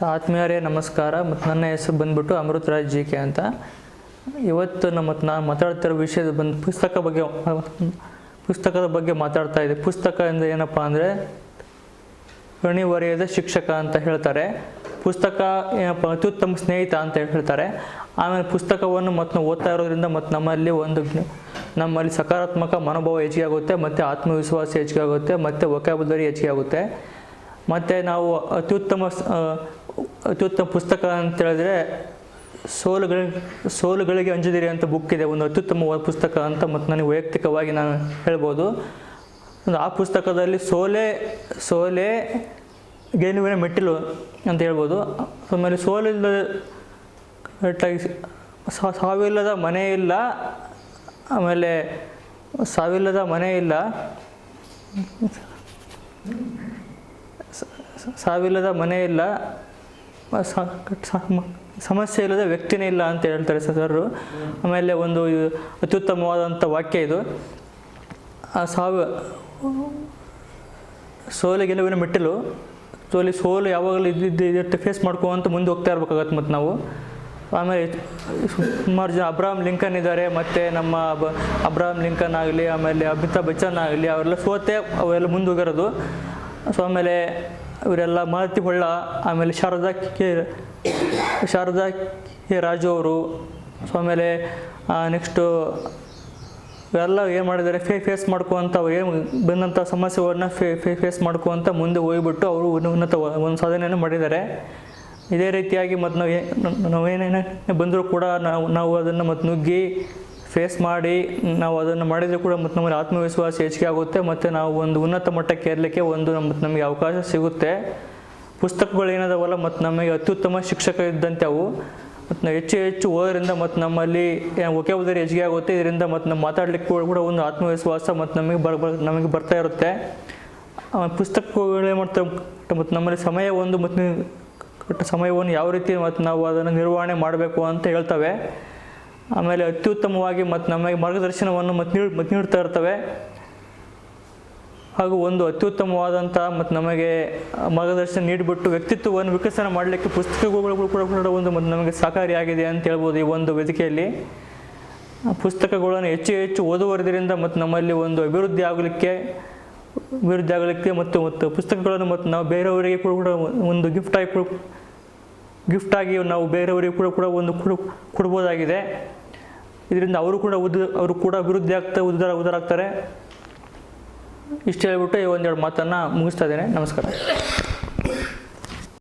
ಆತ್ಮೀಯರೇ ನಮಸ್ಕಾರ. ಮತ್ತು ನನ್ನ ಹೆಸರು ಬಂದ್ಬಿಟ್ಟು ಅಮೃತರಾಜ್ ಜಿ ಕೆ ಅಂತ. ಇವತ್ತು ನಾನು ಮಾತಾಡ್ತಿರೋ ವಿಷಯದ ಪುಸ್ತಕದ ಬಗ್ಗೆ ಮಾತಾಡ್ತಾ ಇದ್ದೆ. ಪುಸ್ತಕ ಅಂದರೆ ಏನಪ್ಪ ಅಂದರೆ ಅಣಿವರಿಯದ ಶಿಕ್ಷಕ ಅಂತ ಹೇಳ್ತಾರೆ. ಪುಸ್ತಕ ಏನಪ್ಪ ಅತ್ಯುತ್ತಮ ಸ್ನೇಹಿತ ಅಂತ ಹೇಳ್ತಾರೆ. ಆಮೇಲೆ ಪುಸ್ತಕವನ್ನು ಮತ್ತು ಓದ್ತಾ ಇರೋದ್ರಿಂದ ಮತ್ತು ನಮ್ಮಲ್ಲಿ ಸಕಾರಾತ್ಮಕ ಮನೋಭಾವ ಹೆಚ್ಚಿಗೆ ಆಗುತ್ತೆ, ಮತ್ತು ಆತ್ಮವಿಶ್ವಾಸ ಹೆಚ್ಚಿಗೆ ಆಗುತ್ತೆ, ಮತ್ತು ವೊಕ್ಯಾಬುಲರಿ ಹೆಚ್ಚಿಗೆ ಆಗುತ್ತೆ. ಮತ್ತು ನಾವು ಅತ್ಯುತ್ತಮ ಪುಸ್ತಕ ಅಂತ ಹೇಳಿದ್ರೆ ಸೋಲುಗಳಿಗೆ ಅಂಜದಿರಿ ಅಂತ ಬುಕ್ ಇದೆ, ಒಂದು ಅತ್ಯುತ್ತಮವಾದ ಪುಸ್ತಕ ಅಂತ. ಮತ್ತು ನನಗೆ ವೈಯಕ್ತಿಕವಾಗಿ ನಾನು ಹೇಳ್ಬೋದು, ಆ ಪುಸ್ತಕದಲ್ಲಿ ಸೋಲೆ ಗೆಲುವಿನ ಮೆಟ್ಟಿಲು ಅಂತ ಹೇಳ್ಬೋದು. ಆಮೇಲೆ ಸಾವಿಲ್ಲದ ಮನೆ ಇಲ್ಲ, ಆಮೇಲೆ ಸಾವಿಲ್ಲದ ಮನೆ ಇಲ್ಲ, ಸಮಸ್ಯೆ ಇಲ್ಲದ ವ್ಯಕ್ತಿನೇ ಇಲ್ಲ ಅಂತ ಹೇಳ್ತಾರೆ ಸರ್. ಆಮೇಲೆ ಒಂದು ಅತ್ಯುತ್ತಮವಾದಂಥ ವಾಕ್ಯ ಇದು, ಸೋಲು ಗೆಲುವಿನ ಮೆಟ್ಟಿಲು. ಸೋಲು ಯಾವಾಗಲೂ ಇದ್ದು ಫೇಸ್ ಮಾಡ್ಕೊಂತ ಮುಂದೆ ಹೋಗ್ತಾ ಇರ್ಬೇಕಾಗತ್ತೆ. ಮತ್ತು ನಾವು ಆಮೇಲೆ ಸುಮಾರು ಜನ ಅಬ್ರಹಾಂ ಲಿಂಕನ್ ಇದ್ದಾರೆ, ಮತ್ತು ನಮ್ಮ ಅಬ್ರಹಾಂ ಲಿಂಕನ್ ಆಗಲಿ, ಆಮೇಲೆ ಅಮಿತಾಬ್ ಬಚ್ಚನ್ ಆಗಲಿ, ಅವರೆಲ್ಲ ಅವೆಲ್ಲ ಮುಂದೆ ಹೋಗಿರೋದು. ಸೊ ಆಮೇಲೆ ಇವರೆಲ್ಲ ಮಾಲತಿ ಹೊಳ್ಳ, ಆಮೇಲೆ ಶಾರದಾ ಕೆ ರಾಜು ಅವರು. ಸೊ ಆಮೇಲೆ ನೆಕ್ಸ್ಟು ಇವೆಲ್ಲ ಏನು ಮಾಡಿದ್ದಾರೆ, ಫೇಸ್ ಮಾಡ್ಕೊಂತ ಅವ್ರು ಏನು ಬಂದಂಥ ಸಮಸ್ಯೆಗಳನ್ನ ಫೇಸ್ ಮಾಡ್ಕೊಂತ ಮುಂದೆ ಹೋಗ್ಬಿಟ್ಟು ಅವರು ಉನ್ನತ ಒಂದು ಸಾಧನೆಯನ್ನು ಮಾಡಿದ್ದಾರೆ. ಇದೇ ರೀತಿಯಾಗಿ ಮತ್ತು ನಾವೇನೇನೇ ಬಂದರೂ ಕೂಡ ನಾವು ಅದನ್ನು ಮತ್ತು ನುಗ್ಗಿ ಫೇಸ್ ಮಾಡಿ ನಾವು ಅದನ್ನು ಮಾಡಿದರೆ ಕೂಡ ಮತ್ತು ನಮ್ಮಲ್ಲಿ ಆತ್ಮವಿಶ್ವಾಸ ಹೆಚ್ಚಿಗೆ ಆಗುತ್ತೆ, ಮತ್ತು ನಾವು ಒಂದು ಉನ್ನತ ಮಟ್ಟಕ್ಕೆ ಏರಲಿಕ್ಕೆ ನಮಗೆ ಅವಕಾಶ ಸಿಗುತ್ತೆ. ಪುಸ್ತಕಗಳು ಏನದವಲ್ಲ ಮತ್ತು ನಮಗೆ ಅತ್ಯುತ್ತಮ ಶಿಕ್ಷಕ ಇದ್ದಂತೆ ಅವು. ಮತ್ತು ನಾವು ಹೆಚ್ಚು ಓದೋದ್ರಿಂದ ಮತ್ತು ನಮ್ಮಲ್ಲಿ ವೊಕ್ಯಾಬುಲರಿ ಹೆಚ್ಚಿಗೆ ಆಗುತ್ತೆ. ಇದರಿಂದ ಮತ್ತು ನಾವು ಮಾತಾಡಲಿಕ್ಕೆ ಕೂಡ ಒಂದು ಆತ್ಮವಿಶ್ವಾಸ ಮತ್ತು ನಮಗೆ ಬರ್ತಾ ಇರುತ್ತೆ. ಪುಸ್ತಕಗಳು ಏನು ಮಾಡ್ತವೆ ಮತ್ತು ನಮ್ಮಲ್ಲಿ ಸಮಯವನ್ನು ಯಾವ ರೀತಿ ಮತ್ತು ನಾವು ಅದನ್ನು ನಿರ್ವಹಣೆ ಮಾಡಬೇಕು ಅಂತ ಹೇಳ್ತವೆ. ಆಮೇಲೆ ಅತ್ಯುತ್ತಮವಾಗಿ ಮತ್ತು ನಮಗೆ ಮಾರ್ಗದರ್ಶನವನ್ನು ಮತ್ತು ನೀಡ್ತಾ ಇರ್ತವೆ. ಹಾಗೂ ಒಂದು ಅತ್ಯುತ್ತಮವಾದಂಥ ಮತ್ತು ನಮಗೆ ಮಾರ್ಗದರ್ಶನ ನೀಡಿಬಿಟ್ಟು ವ್ಯಕ್ತಿತ್ವವನ್ನು ವಿಕಸನ ಮಾಡಲಿಕ್ಕೆ ಪುಸ್ತಕಗಳು ಕೂಡ ಒಂದು ಮತ್ತು ನಮಗೆ ಸಹಕಾರಿಯಾಗಿದೆ ಅಂತ ಹೇಳ್ಬೋದು. ಈ ಒಂದು ವೇದಿಕೆಯಲ್ಲಿ ಪುಸ್ತಕಗಳನ್ನು ಹೆಚ್ಚು ಓದುವುದರಿಂದ ಮತ್ತು ನಮ್ಮಲ್ಲಿ ಒಂದು ಅಭಿವೃದ್ಧಿ ಆಗಲಿಕ್ಕೆ ಮತ್ತು ಪುಸ್ತಕಗಳನ್ನು ಮತ್ತು ನಾವು ಬೇರೆಯವರಿಗೆ ಕೂಡ ಒಂದು ಗಿಫ್ಟಾಗಿ ನಾವು ಬೇರೆಯವರಿಗೆ ಕೂಡ ಒಂದು ಕೊಡ್ಬೋದಾಗಿದೆ. ಇದರಿಂದ ಅವರು ಕೂಡ ಅಭಿವೃದ್ಧಿ ಉದ್ದಾರಾಗ್ತಾರೆ. ಇಷ್ಟು ಹೇಳ್ಬಿಟ್ಟು ಒಂದೆರಡು ಮಾತನ್ನು ಮುಗಿಸ್ತಾ ಇದ್ದೇನೆ. ನಮಸ್ಕಾರ.